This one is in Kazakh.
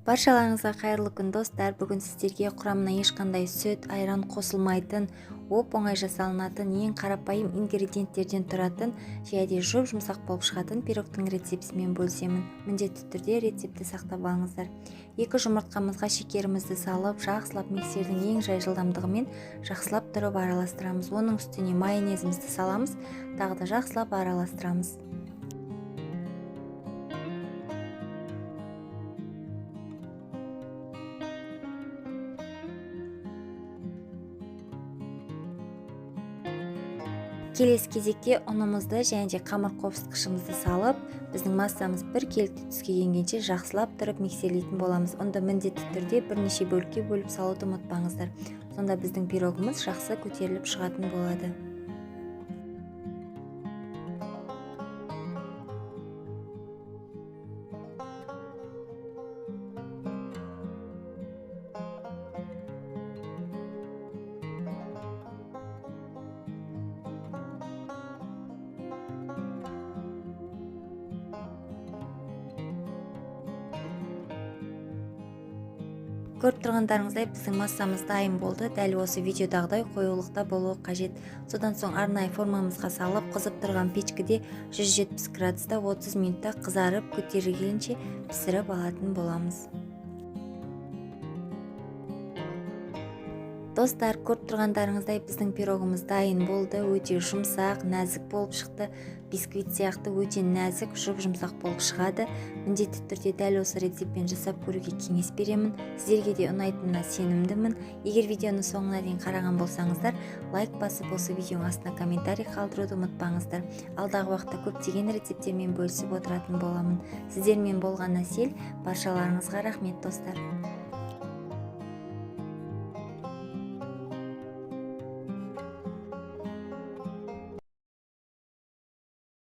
Баршаларыңызға қайырлы күн достар. Бүгін сіздерге құрамына ешқандай сүт, айран қосылмайтын, оп-оңай жасалынатын, ең қарапайым ингредиенттерден тұратын, және жұмсақ болып шығатын пирогтың рецептімен бөлісемін. Міндетті түрде рецепті сақтап алыңыздар. 2 жұмыртқамызға шекерімізді салып, жақсылап миксердің ең жай жылдамдығымен жақсылап тұрып араластырамыз. Оның үстіне майонезімізді саламыз, тағы да жақсылап араластырамыз. Келесі кезекте ұнымызды және де қамыр қопсытқышымызды салып, біздің массамыз бір келікті түске енгенше жақсылап тұрып миксерлейтін боламыз. Онда міндетті түрде бірнеше бөлікке бөліп салуды ұмытпаңыздар. Сонда біздің пирогымыз жақсы көтеріліп шығатын болады. Көріп тұрғандарыңыздай біздің массамыз дайын болды. Дәл осы видеодағыдай қоюлықта болуы қажет. Содан соң арнайы формамызға салып, қызып тұрған печкеде 170 градуста 30 минутта қызарып көтерілгенше пісіріп алатын боламыз. Достар, көріп тұрғандарыңыздай біздің пирогымыз дайын болды. Өте жұмсақ, нәзік болып шықты. Бисквит сияқты өте нәзік, жұмсақ болып шығады. Міндетті түрде дәл осы рецептпен жасап көруге кеңес беремін. Сіздерге де ұнайтынына сенімдімін. Егер видеоны соңына дейін қараған болсаңыздар, лайк басып, осы видеоның астына комментарий қалдыруды ұмытпаңыздар. Алдағы уақытта көптеген рецептермен бөлісіп отыратын боламын. Сіздермен болған Әсел, баршаларыңызға рахмет достар.